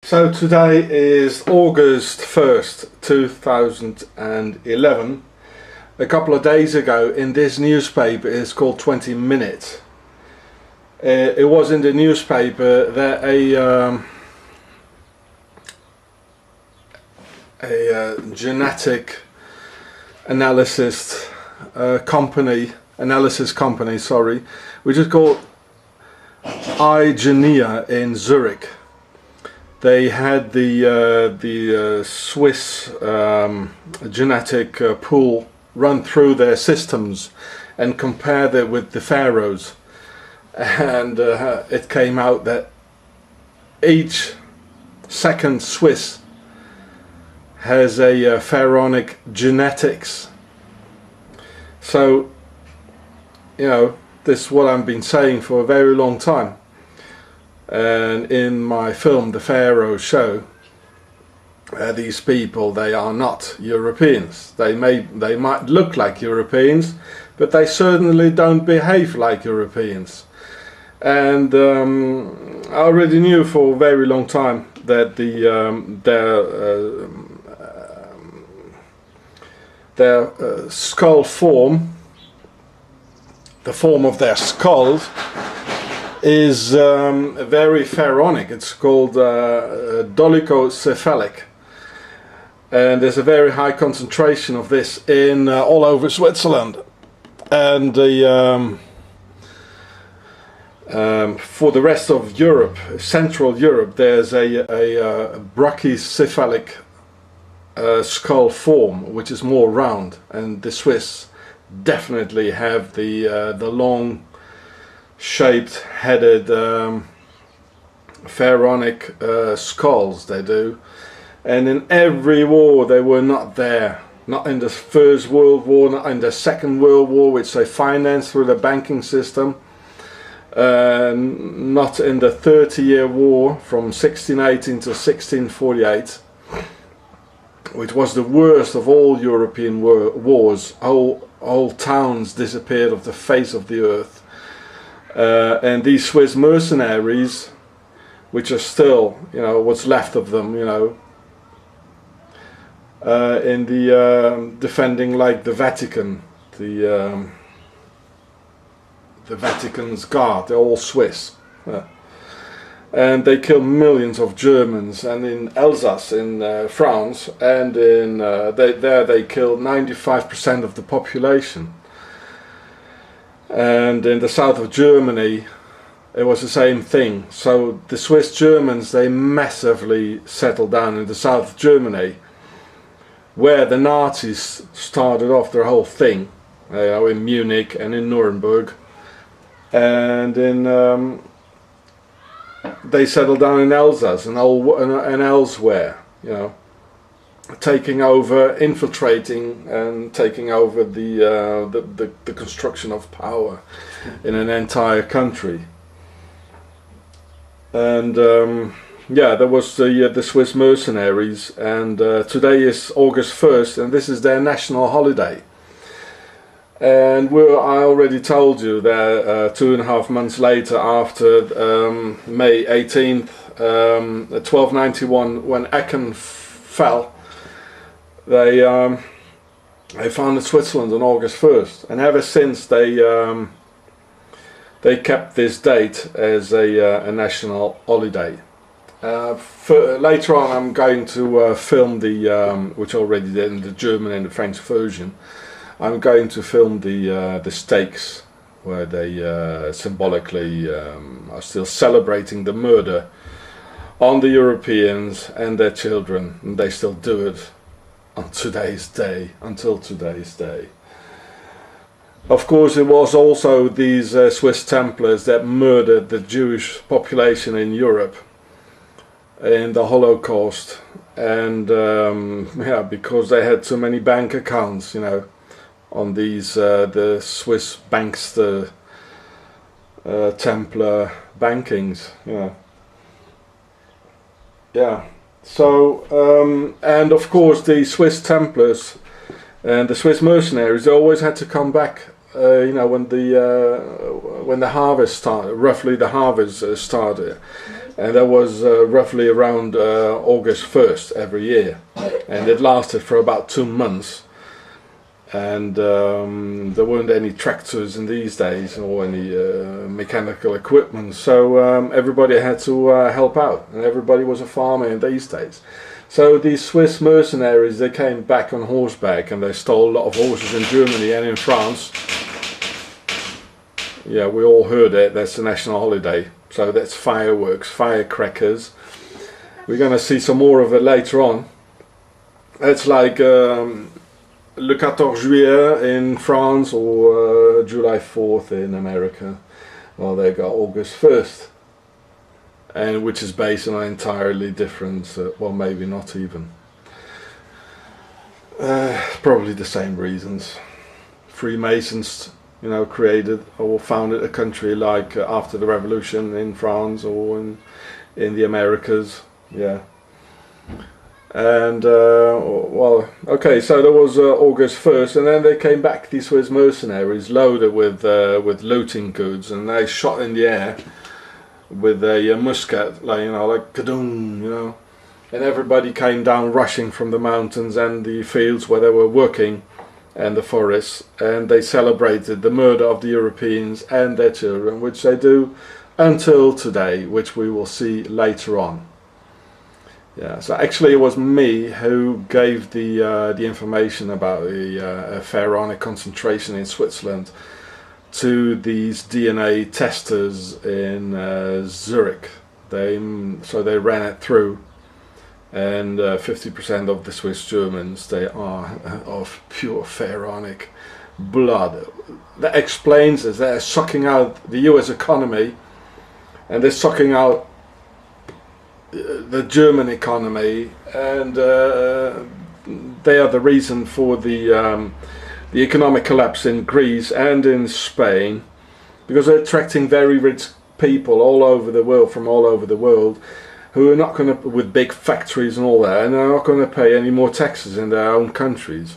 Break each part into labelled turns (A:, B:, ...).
A: So today is August 1st, 2011. A couple of days ago in this newspaper, it's called 20 Minutes. It was in the newspaper that a genetic analysis company, which is called iGenia in Zurich. They had the Swiss genetic pool run through their systems and compared it with the Pharaohs, and it came out that each second Swiss has a pharaonic genetics. So, you know, this is what I've been saying for a very long time. And in my film, The Pharaohs, show these people, they are not Europeans. They might look like Europeans, but they certainly don't behave like Europeans. And I already knew for a very long time that their skull form, the form of their skulls, is very pharaonic. It's called dolichocephalic, and there's a very high concentration of this in all over Switzerland. And for the rest of Europe, Central Europe, there's a brachycephalic skull form, which is more round, and the Swiss definitely have the long shaped headed pharaonic skulls. They do. And in every war they were not there, not in the First World War, not in the Second World War, which they financed through the banking system, not in the 30-year war from 1618 to 1648, which was the worst of all European wars. Whole towns disappeared off the face of the earth. And these Swiss mercenaries, which are still, you know, what's left of them, you know, in the defending, like the Vatican, the Vatican's guard, they're all Swiss, and they kill millions of Germans. And in Alsace, in France, and in they killed 95% of the population. And in the south of Germany it was the same thing. So the Swiss Germans, they massively settled down in the south of Germany, where the Nazis started off their whole thing, you know, in Munich and in Nuremberg, and in they settled down in Alsace and elsewhere, you know, taking over, infiltrating and taking over the construction of power in an entire country. And yeah, there was the Swiss mercenaries, and today is August 1st, and this is their national holiday. And I already told you that 2.5 months later, after May 18th, 1291, when Aachen fell, they founded Switzerland on August 1st, and ever since they kept this date as a national holiday. Later on, I'm going to film which I already did in the German and the French version. I'm going to film the stakes, where they symbolically are still celebrating the murder on the Europeans and their children, and they still do it on today's day, until today's day. Of course, it was also these Swiss Templars that murdered the Jewish population in Europe in the Holocaust, and yeah, because they had too many bank accounts, you know, on these the Swiss bankster Templar bankings, you know. Yeah. So, and of course the Swiss Templars and the Swiss mercenaries, they always had to come back you know, when the harvest started, roughly the harvest started, and that was roughly around August 1st every year, and it lasted for about 2 months. And there weren't any tractors in these days or any mechanical equipment, so everybody had to help out, and everybody was a farmer in these days. So these Swiss mercenaries, they came back on horseback, and they stole a lot of horses in Germany and in France. Yeah, we all heard it, that's a national holiday, so that's fireworks, firecrackers. We're going to see some more of it later on. It's like Le 14 Juillet in France, or July 4th in America. Well, they got August 1st, and which is based on an entirely different, well, maybe not even. Probably the same reasons. Freemasons, you know, created or founded a country like after the revolution in France or in the Americas. Yeah. And well, okay, so that was August 1st, and then they came back, these Swiss mercenaries, loaded with looting goods, and they shot in the air with a musket, like, you know, like kadoom, you know, and everybody came down rushing from the mountains and the fields where they were working, and the forests, and they celebrated the murder of the Europeans and their children, which they do until today, which we will see later on. Yeah, so actually it was me who gave the information about the pharaonic concentration in Switzerland to these DNA testers in Zurich. So they ran it through, and 50% of the Swiss Germans, they are of pure pharaonic blood. That explains this. They're sucking out the US economy, and they're sucking out the German economy, and they are the reason for the economic collapse in Greece and in Spain, because they're attracting very rich people all over the world, from all over the world, who are not going to, with big factories and all that, and are not going to pay any more taxes in their own countries.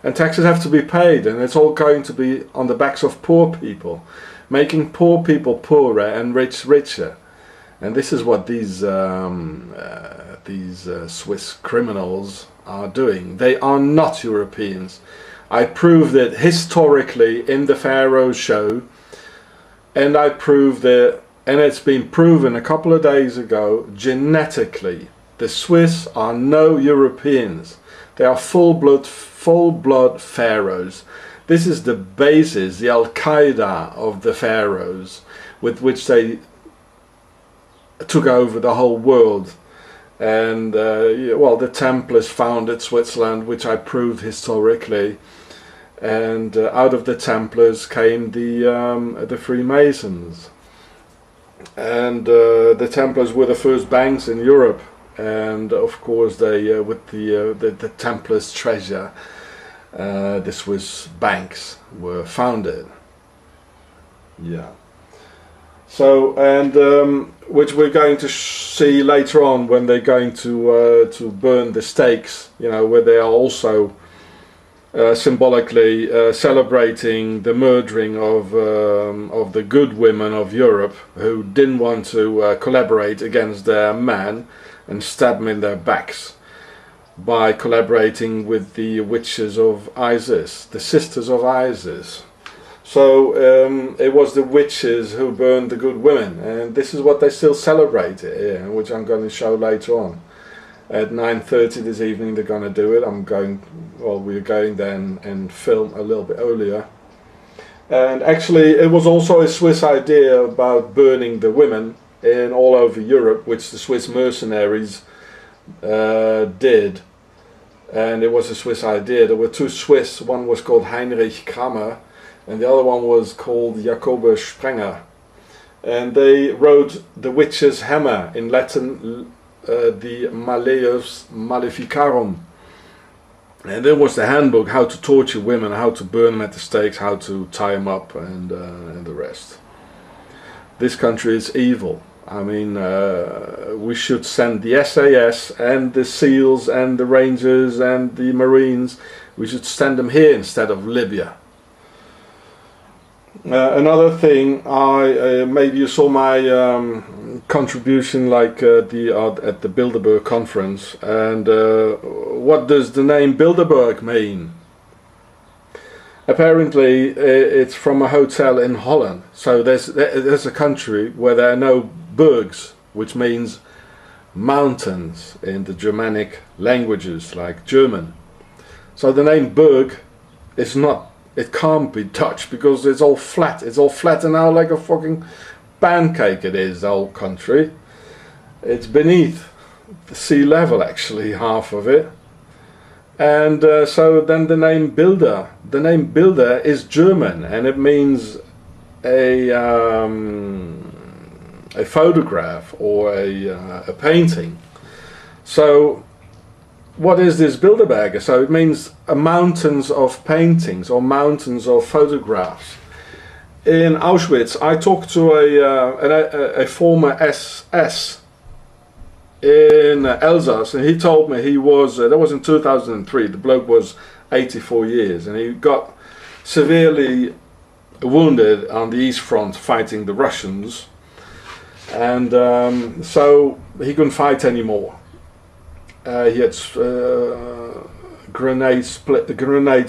A: And taxes have to be paid, and it's all going to be on the backs of poor people, making poor people poorer and rich richer. And this is what these Swiss criminals are doing. They are not Europeans. I proved it historically in the Pharaohs show, and I proved it, and it's been proven a couple of days ago, genetically. The Swiss are no Europeans. They are full-blood Pharaohs. This is the basis, the Al-Qaeda of the Pharaohs, with which they took over the whole world. And well, the Templars founded Switzerland, which I proved historically, and out of the Templars came the Freemasons, and the Templars were the first banks in Europe, and of course they with the Templars' treasure, the Swiss banks were founded. Yeah. So, and which we're going to see later on when they're going to burn the stakes, you know, where they are also symbolically celebrating the murdering of the good women of Europe, who didn't want to collaborate against their man and stab them in their backs, by collaborating with the witches of Isis, the sisters of Isis. So it was the witches who burned the good women, and this is what they still celebrate here, which I'm going to show later on. At 9:30 this evening they're going to do it. We're going then and film a little bit earlier. And actually it was also a Swiss idea about burning the women in all over Europe, which the Swiss mercenaries did. And it was a Swiss idea. There were two Swiss, one was called Heinrich Kramer, and the other one was called Jacobe Sprenger. And they wrote the witch's hammer, in Latin the Malleus Maleficarum. And there was the handbook, how to torture women, how to burn them at the stakes, how to tie them up, and the rest. This country is evil. I mean, we should send the SAS and the SEALs and the Rangers and the Marines, we should send them here instead of Libya. Another thing, maybe you saw my contribution, like at the Bilderberg conference. And what does the name Bilderberg mean? Apparently, it's from a hotel in Holland. So there's a country where there are no bergs, which means mountains in the Germanic languages, like German. So the name Berg is not. It can't be Dutch because it's all flat. It's all flattened out like a fucking pancake. It is, the whole country. It's beneath the sea level, actually, half of it. And so then the name Bilder. The name Bilder is German, and it means a photograph or a painting. So what is this Bilderberg? So it means mountains of paintings or mountains of photographs. In Auschwitz, I talked to a former SS in Alsace, and he told me he was, that was in 2003, the bloke was 84 years, and he got severely wounded on the East Front fighting the Russians, and so he couldn't fight anymore. He had grenade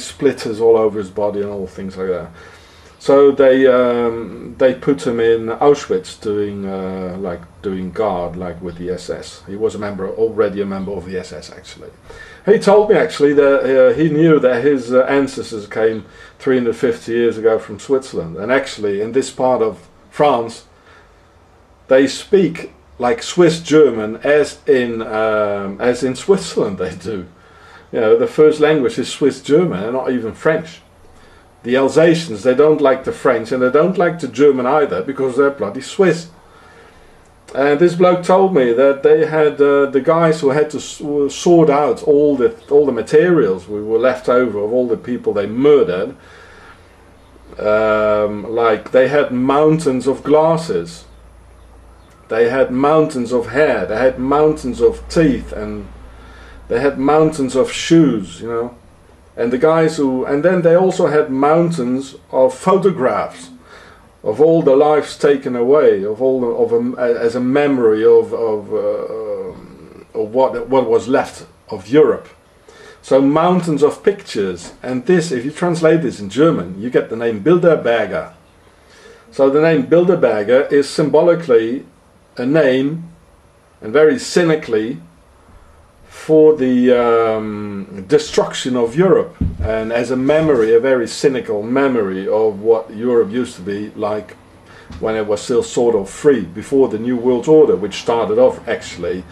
A: splitters all over his body and all things like that. So they put him in Auschwitz doing guard, like with the SS. He was already a member of the SS, actually. He told me actually that he knew that his ancestors came 350 years ago from Switzerland, and actually in this part of France they speak like Swiss German as in Switzerland they do. You know, the first language is Swiss German and not even French. The Alsatians, they don't like the French and they don't like the German either because they're bloody Swiss. And this bloke told me that they had the guys who had to sort out all the materials we were left over of all the people they murdered. Like they had mountains of glasses. They had mountains of hair, they had mountains of teeth, and they had mountains of shoes, you know. And the guys and then they also had mountains of photographs of all the lives taken away, as a memory of what was left of Europe. So mountains of pictures, and this, if you translate this in German, you get the name Bilderberger. So the name Bilderberger is symbolically a name, and very cynically, for the destruction of Europe, and as a memory, a very cynical memory of what Europe used to be like when it was still sort of free, before the New World Order, which started off actually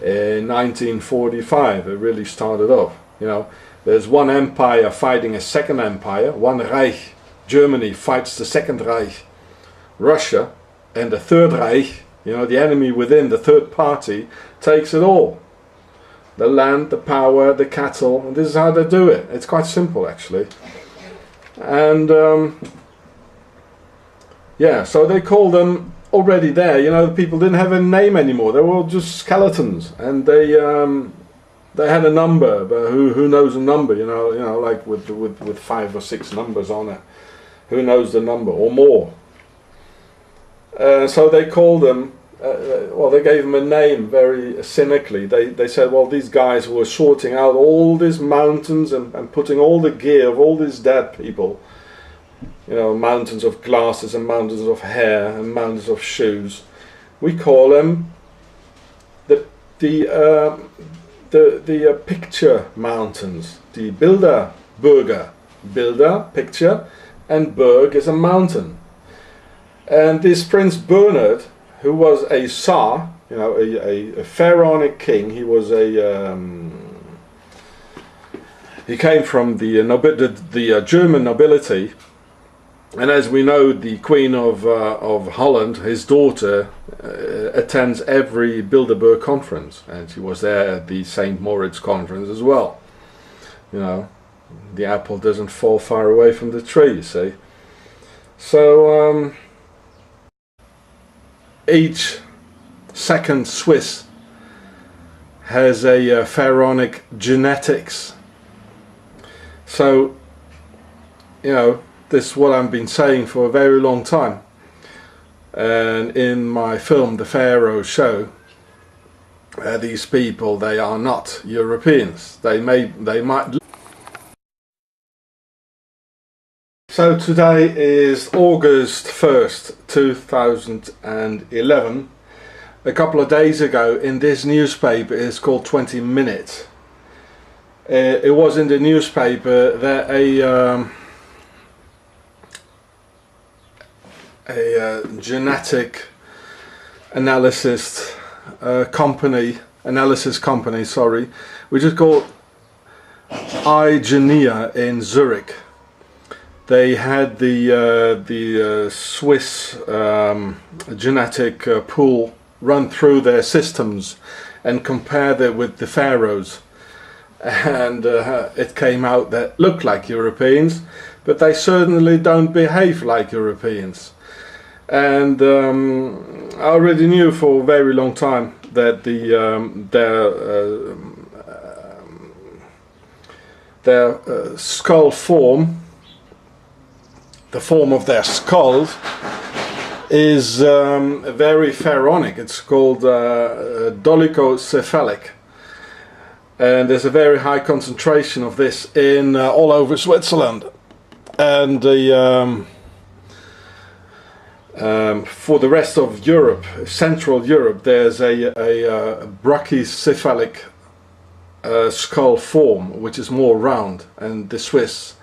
A: in 1945. It really started off, you know. There's one empire fighting a second empire, one Reich. Germany fights the Second Reich, Russia, and the Third Reich, you know, the enemy within, the third party, takes it all. The land, the power, the cattle, and this is how they do it. It's quite simple, actually. And yeah, so they call them already there. You know, the people didn't have a name anymore. They were all just skeletons, and they had a number. But who knows a number? You know, like with 5 or 6 numbers on it. Who knows the number or more? So they called them. Well, they gave them a name very cynically. They said, well, these guys were sorting out all these mountains and putting all the gear of all these dead people, you know, mountains of glasses and mountains of hair and mountains of shoes. We call them the picture mountains, the Bilderberger. Bilder, picture, and Berg is a mountain. And this Prince Bernhard, who was a Tsar, you know, a pharaonic king. He was he came from the German nobility, and as we know, the Queen of Holland, his daughter, attends every Bilderberg conference, and she was there at the St. Moritz conference as well. You know, the apple doesn't fall far away from the tree, you see. So each second Swiss has a pharaonic genetics. So, you know, This is what I've been saying for a very long time. And in my film, The Pharaohs, show these people, they are not Europeans. They might. So today is August 1st, 2011. A couple of days ago, in this newspaper, it's called 20 Minutes. It was in the newspaper that a genetic analysis company, sorry, which is called iGenia in Zurich. They had the Swiss genetic pool run through their systems and compared it with the Pharaohs, and it came out that looked like Europeans, but they certainly don't behave like Europeans. And I already knew for a very long time that their skull form, the form of their skulls, is very pharaonic. It's called dolichocephalic, and there's a very high concentration of this in all over Switzerland. And for the rest of Europe, Central Europe, there's a brachycephalic skull form, which is more round, and the Swiss